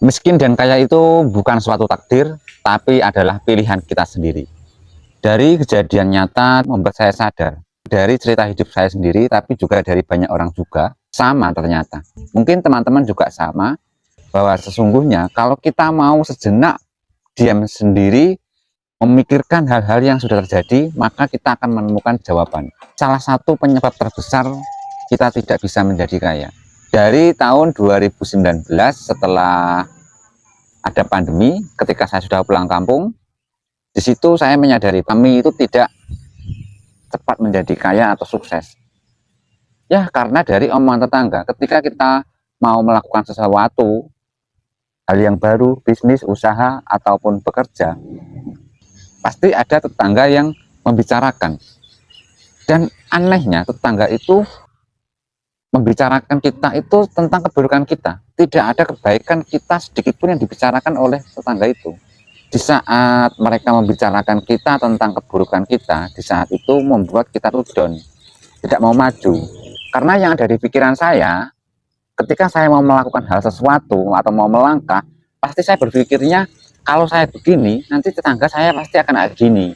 Miskin dan kaya itu bukan suatu takdir, tapi adalah pilihan kita sendiri. Dari kejadian nyata membuat saya sadar, dari cerita hidup saya sendiri, tapi juga dari banyak orang juga, sama ternyata. Mungkin teman-teman juga sama, bahwa sesungguhnya kalau kita mau sejenak diam sendiri, memikirkan hal-hal yang sudah terjadi, maka kita akan menemukan jawaban. Salah satu penyebab terbesar kita tidak bisa menjadi kaya. Dari tahun 2019 setelah ada pandemi, ketika saya sudah pulang kampung, di situ saya menyadari kami itu tidak cepat menjadi kaya atau sukses. Ya, karena dari omongan tetangga, ketika kita mau melakukan sesuatu, hal yang baru, bisnis, usaha, ataupun bekerja, pasti ada tetangga yang membicarakan. Dan anehnya, tetangga itu membicarakan kita itu tentang keburukan kita. Tidak ada kebaikan kita sedikit pun yang dibicarakan oleh tetangga itu. Di saat mereka membicarakan kita tentang keburukan kita, di saat itu membuat kita tuh down, tidak mau maju. Karena yang ada di pikiran saya, ketika saya mau melakukan hal sesuatu atau mau melangkah, pasti saya berpikirnya, kalau saya begini, nanti tetangga saya pasti akan kayak gini.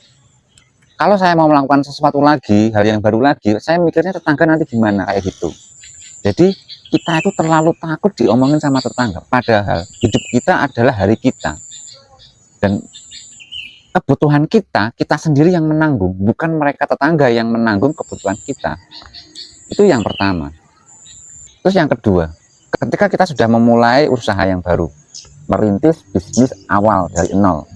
Kalau saya mau melakukan sesuatu lagi, hal yang baru lagi, saya mikirnya tetangga nanti gimana, kayak gitu. Jadi kita itu terlalu takut diomongin sama tetangga, padahal hidup kita adalah hari kita. Dan kebutuhan kita, kita sendiri yang menanggung, bukan mereka tetangga yang menanggung kebutuhan kita. Itu yang pertama. Terus yang kedua, ketika kita sudah memulai usaha yang baru, merintis bisnis awal dari nol,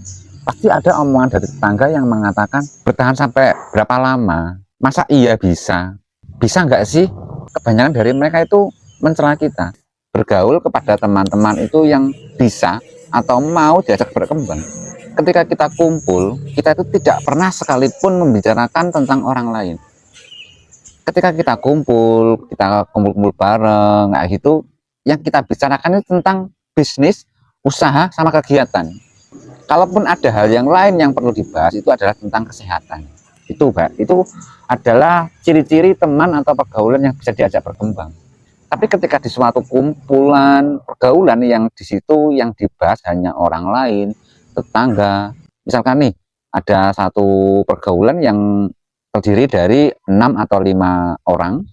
pasti ada omongan dari tetangga yang mengatakan, bertahan sampai berapa lama? Masa iya bisa? Bisa nggak sih? Kebanyakan dari mereka itu mencela kita. Bergaul kepada teman-teman itu yang bisa atau mau diajak berkembang. Ketika kita kumpul, kita itu tidak pernah sekalipun membicarakan tentang orang lain. Ketika kita kumpul-kumpul bareng, kayak gitu, yang kita bicarakan itu tentang bisnis, usaha, sama kegiatan. Kalaupun ada hal yang lain yang perlu dibahas, itu adalah tentang kesehatan. Itu, Pak, itu adalah ciri-ciri teman atau pergaulan yang bisa diajak berkembang. Tapi ketika di suatu kumpulan pergaulan yang di situ yang dibahas hanya orang lain, tetangga, misalkan nih ada satu pergaulan yang terdiri dari 6 atau 5 orang,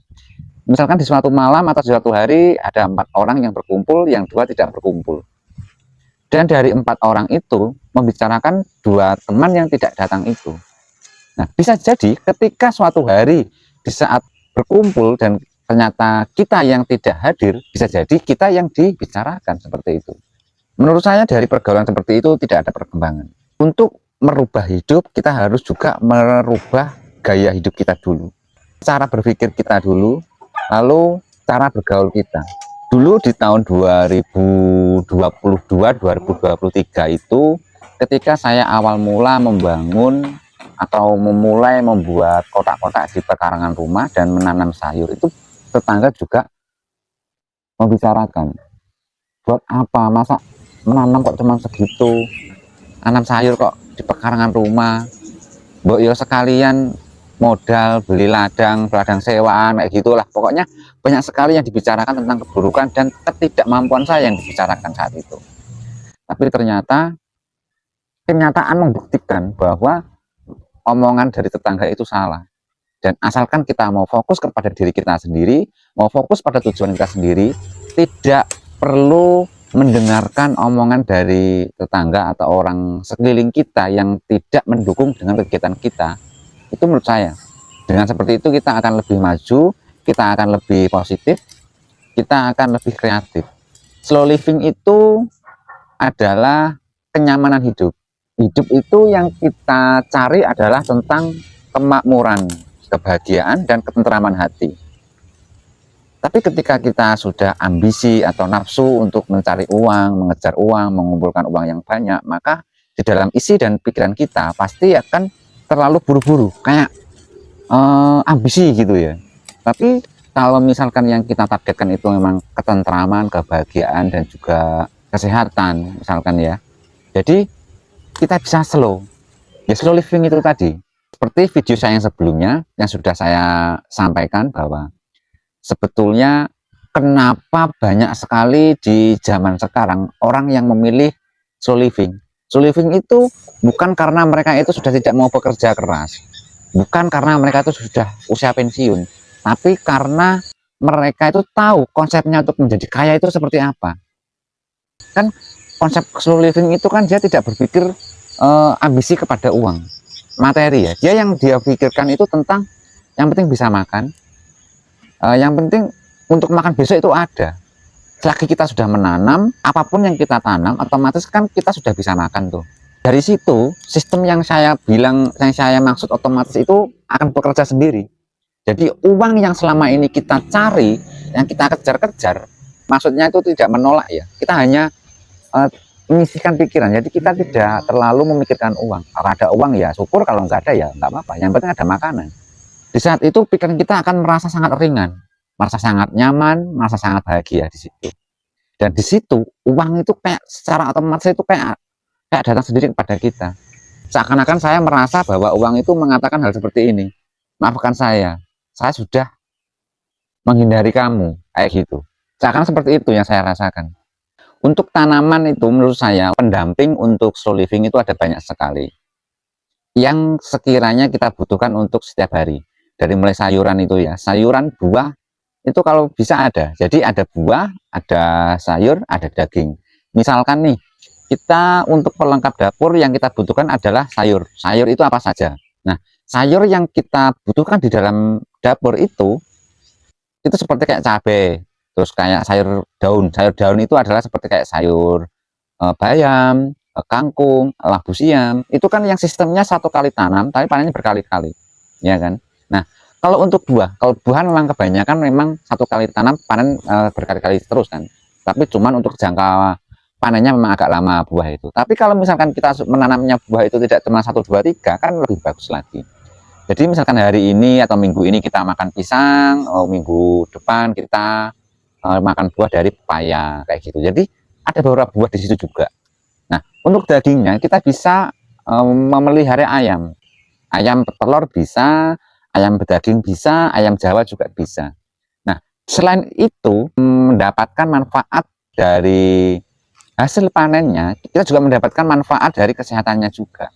misalkan di suatu malam atau di suatu hari ada 4 orang yang berkumpul, yang 2 tidak berkumpul. Dan dari 4 orang itu membicarakan 2 teman yang tidak datang itu. Nah, bisa jadi ketika suatu hari di saat berkumpul dan ternyata kita yang tidak hadir, bisa jadi kita yang dibicarakan seperti itu. Menurut saya dari pergaulan seperti itu tidak ada perkembangan. Untuk merubah hidup, kita harus juga merubah gaya hidup kita dulu. Cara berpikir kita dulu, lalu cara bergaul kita. Dulu di tahun 2022-2023 itu, ketika saya awal mula membangun atau memulai membuat kotak-kotak di pekarangan rumah dan menanam sayur, itu tetangga juga membicarakan, buat apa, masa menanam kok cuma segitu, nanam sayur kok di pekarangan rumah, mbok yo sekalian modal beli ladang sewaan, kayak gitulah. Pokoknya banyak sekali yang dibicarakan tentang keburukan dan ketidakmampuan saya yang dibicarakan saat itu. Tapi ternyata kenyataan membuktikan bahwa omongan dari tetangga itu salah. Dan asalkan kita mau fokus kepada diri kita sendiri, mau fokus pada tujuan kita sendiri, tidak perlu mendengarkan omongan dari tetangga atau orang sekeliling kita yang tidak mendukung dengan kegiatan kita. Itu menurut saya. Dengan seperti itu kita akan lebih maju, kita akan lebih positif, kita akan lebih kreatif. Slow living itu adalah kenyamanan hidup. Hidup itu yang kita cari adalah tentang kemakmuran, kebahagiaan, dan ketentraman hati. Tapi ketika kita sudah ambisi atau nafsu untuk mencari uang, mengejar uang, mengumpulkan uang yang banyak, maka di dalam isi dan pikiran kita pasti akan terlalu buru-buru, kayak ambisi gitu ya. Tapi kalau misalkan yang kita targetkan itu memang ketentraman, kebahagiaan, dan juga kesehatan, misalkan ya, jadi kita bisa slow. Ya, slow living itu tadi. Seperti video saya yang sebelumnya yang sudah saya sampaikan bahwa sebetulnya kenapa banyak sekali di zaman sekarang orang yang memilih slow living. Slow living itu bukan karena mereka itu sudah tidak mau bekerja keras, bukan karena mereka itu sudah usia pensiun, tapi karena mereka itu tahu konsepnya untuk menjadi kaya itu seperti apa. Kan konsep slow living itu kan dia tidak berpikir ambisi kepada uang, materi ya. Dia yang dia pikirkan itu tentang yang penting bisa makan, yang penting untuk makan besok itu ada. Selagi kita sudah menanam, apapun yang kita tanam, otomatis kan kita sudah bisa makan tuh. Dari situ, sistem yang saya bilang, yang saya maksud otomatis itu akan bekerja sendiri. Jadi uang yang selama ini kita cari, yang kita kejar-kejar, maksudnya itu tidak menolak ya. Kita hanya menyisihkan pikiran. Jadi kita tidak terlalu memikirkan uang. Kalau ada uang ya syukur, kalau nggak ada ya nggak apa-apa. Yang penting ada makanan. Di saat itu pikiran kita akan merasa sangat ringan, merasa sangat nyaman, merasa sangat bahagia di situ. Dan di situ uang itu kayak secara otomatis itu kayak datang sendiri kepada kita. Seakan-akan saya merasa bahwa uang itu mengatakan hal seperti ini. Maafkan saya sudah menghindari kamu, kayak gitu. Seakan seperti itu yang saya rasakan. Untuk tanaman itu menurut saya pendamping untuk slow living itu ada banyak sekali. Yang sekiranya kita butuhkan untuk setiap hari. Dari mulai sayuran itu ya, sayuran, buah, itu kalau bisa ada. Jadi ada buah, ada sayur, ada daging. Misalkan nih, kita untuk pelengkap dapur yang kita butuhkan adalah sayur. Sayur itu apa saja. Nah, sayur yang kita butuhkan di dalam dapur itu seperti kayak cabai, terus kayak sayur daun. Sayur daun itu adalah seperti kayak sayur bayam, kangkung, labu siam. Itu kan yang sistemnya satu kali tanam, tapi panennya berkali-kali, ya kan? Nah, kalau untuk buah, kalau buah memang kebanyakan memang satu kali tanam panen berkali-kali terus kan. Tapi cuman untuk jangka panennya memang agak lama buah itu. Tapi kalau misalkan kita menanamnya buah itu tidak cuma 1, 2, 3 kan lebih bagus lagi. Jadi misalkan hari ini atau minggu ini kita makan pisang, minggu depan kita makan buah dari pepaya kayak gitu. Jadi ada beberapa buah di situ juga. Nah, untuk dagingnya kita bisa memelihara ayam. Ayam petelur bisa, ayam berdaging bisa, ayam Jawa juga bisa. Nah, selain itu mendapatkan manfaat dari hasil panennya, kita juga mendapatkan manfaat dari kesehatannya juga.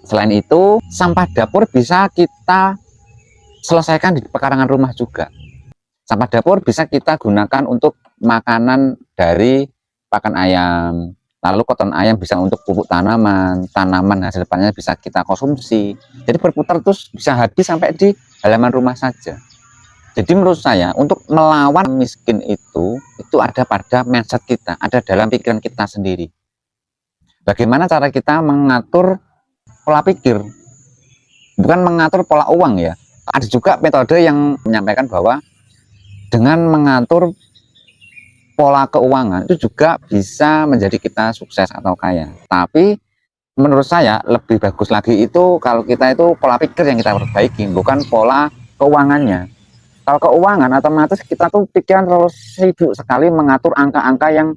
Selain itu, sampah dapur bisa kita selesaikan di pekarangan rumah juga. Sampah dapur bisa kita gunakan untuk makanan dari pakan ayam. Lalu kotoran ayam bisa untuk pupuk tanaman, tanaman hasil panennya bisa kita konsumsi. Jadi berputar terus bisa habis sampai di halaman rumah saja. Jadi menurut saya untuk melawan miskin itu ada pada mindset kita, ada dalam pikiran kita sendiri. Bagaimana cara kita mengatur pola pikir, bukan mengatur pola uang ya. Ada juga metode yang menyampaikan bahwa dengan mengatur pola keuangan itu juga bisa menjadi kita sukses atau kaya. Tapi menurut saya lebih bagus lagi itu kalau kita itu pola pikir yang kita perbaiki, bukan pola keuangannya. Kalau keuangan otomatis kita tuh pikiran terus sibuk sekali mengatur angka-angka yang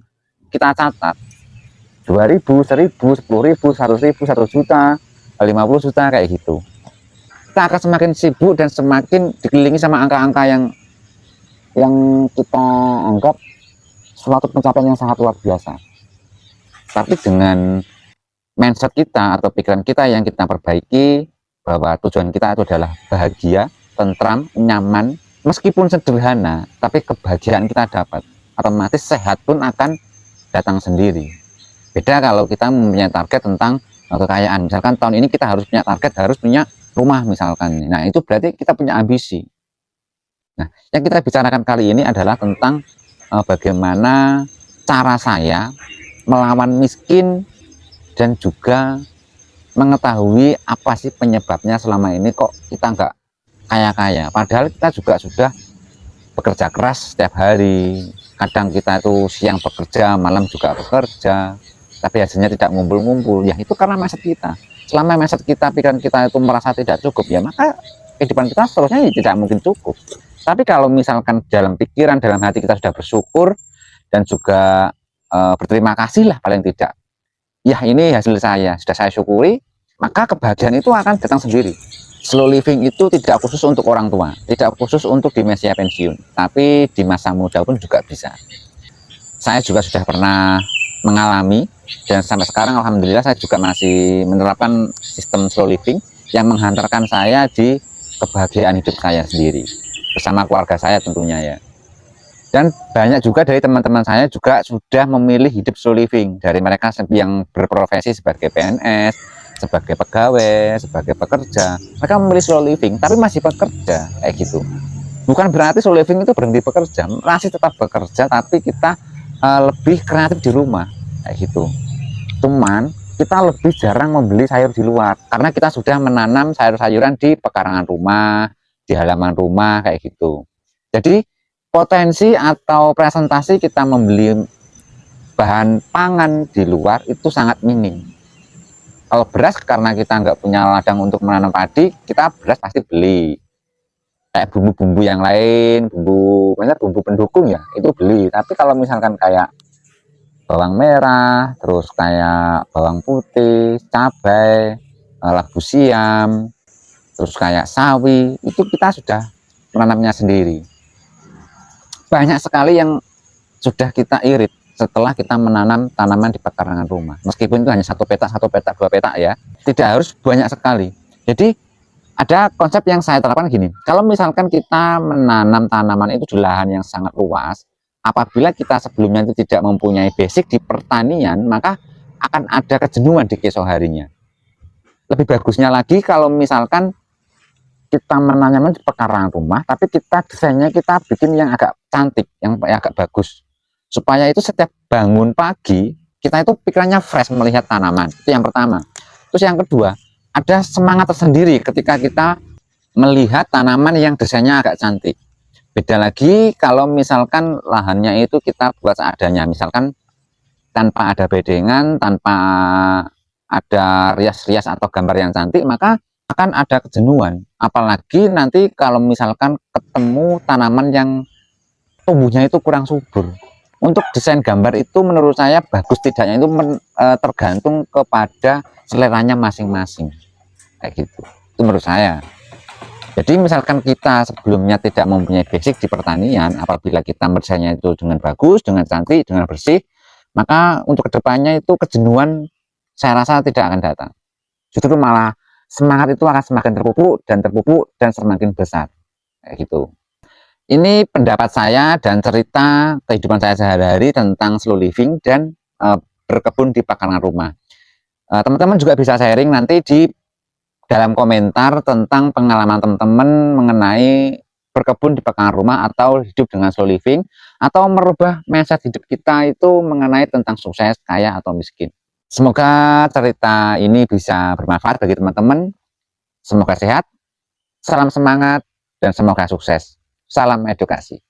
kita catat. 2.000, 1.000, 10.000, 100.000, 1 juta, 50 juta kayak gitu. Kita akan semakin sibuk dan semakin dikelilingi sama angka-angka yang kita anggap suatu pencapaian yang sangat luar biasa. Tapi dengan mindset kita atau pikiran kita yang kita perbaiki bahwa tujuan kita itu adalah bahagia, tentram, nyaman, meskipun sederhana, tapi kebahagiaan kita dapat. Otomatis sehat pun akan datang sendiri. Beda kalau kita mempunyai target tentang kekayaan. Misalkan tahun ini kita harus punya target, harus punya rumah misalkan. Nah, itu berarti kita punya ambisi. Nah, yang kita bicarakan kali ini adalah tentang bagaimana cara saya melawan miskin dan juga mengetahui apa sih penyebabnya selama ini kok kita nggak kaya-kaya. Padahal kita juga sudah bekerja keras setiap hari. Kadang kita itu siang bekerja, malam juga bekerja. Tapi hasilnya tidak ngumpul-ngumpul, ya itu karena mindset kita. Selama mindset kita, pikiran kita itu merasa tidak cukup, ya maka kehidupan kita seterusnya tidak mungkin cukup. Tapi kalau misalkan dalam pikiran, dalam hati kita sudah bersyukur dan juga berterima kasih lah paling tidak. Ya ini hasil saya, sudah saya syukuri, maka kebahagiaan itu akan datang sendiri. Slow living itu tidak khusus untuk orang tua, tidak khusus untuk di usia pensiun, tapi di masa muda pun juga bisa. Saya juga sudah pernah mengalami, dan sampai sekarang alhamdulillah saya juga masih menerapkan sistem slow living yang menghantarkan saya di kebahagiaan hidup saya sendiri, bersama keluarga saya tentunya ya. Dan banyak juga dari teman-teman saya juga sudah memilih hidup slow living, dari mereka yang berprofesi sebagai PNS, sebagai pegawai, sebagai pekerja. Mereka memilih slow living tapi masih bekerja kayak gitu. Bukan berarti slow living itu berhenti bekerja, masih tetap bekerja, tapi kita lebih kreatif di rumah kayak gitu. Cuman kita lebih jarang membeli sayur di luar karena kita sudah menanam sayur-sayuran di pekarangan rumah, di halaman rumah kayak gitu. Jadi potensi atau presentasi kita membeli bahan pangan di luar itu sangat minim. Kalau beras, karena kita nggak punya ladang untuk menanam padi, kita beras pasti beli. Kayak bumbu-bumbu yang lain, bumbu pendukung ya, itu beli. Tapi kalau misalkan kayak bawang merah, terus kayak bawang putih, cabai, labu siam, terus kayak sawi, itu kita sudah menanamnya sendiri. Banyak sekali yang sudah kita irit setelah kita menanam tanaman di pekarangan rumah. Meskipun itu hanya satu petak, dua petak ya, tidak harus banyak sekali. Jadi ada konsep yang saya terapkan gini, kalau misalkan kita menanam tanaman itu di lahan yang sangat luas, apabila kita sebelumnya itu tidak mempunyai basic di pertanian, maka akan ada kejenuhan di keesokan harinya. Lebih bagusnya lagi kalau misalkan kita menanamnya di pekarangan rumah, tapi kita desainnya kita bikin yang agak cantik, yang agak bagus, supaya itu setiap bangun pagi kita itu pikirannya fresh melihat tanaman. Itu yang pertama. Terus yang kedua, ada semangat tersendiri ketika kita melihat tanaman yang desainnya agak cantik. Beda lagi kalau misalkan lahannya itu kita buat seadanya, misalkan tanpa ada bedengan, tanpa ada rias-rias atau gambar yang cantik, maka akan ada kejenuhan. Apalagi nanti kalau misalkan ketemu tanaman yang tumbuhnya itu kurang subur. Untuk desain gambar itu menurut saya bagus tidaknya itu tergantung kepada seleranya masing-masing. Kayak gitu. Itu menurut saya. Jadi misalkan kita sebelumnya tidak mempunyai basic di pertanian, apabila kita mendesainnya itu dengan bagus, dengan cantik, dengan bersih, maka untuk kedepannya itu kejenuhan saya rasa tidak akan datang. Justru malah semangat itu akan semakin terpupuk dan semakin besar. Kayak gitu. Ini pendapat saya dan cerita kehidupan saya sehari-hari tentang slow living dan berkebun di pekarangan rumah. Teman-teman juga bisa sharing nanti di dalam komentar tentang pengalaman teman-teman mengenai berkebun di pekarangan rumah atau hidup dengan slow living, atau merubah mindset hidup kita itu mengenai tentang sukses, kaya, atau miskin. Semoga cerita ini bisa bermanfaat bagi teman-teman. Semoga sehat, salam semangat, dan semoga sukses. Salam edukasi.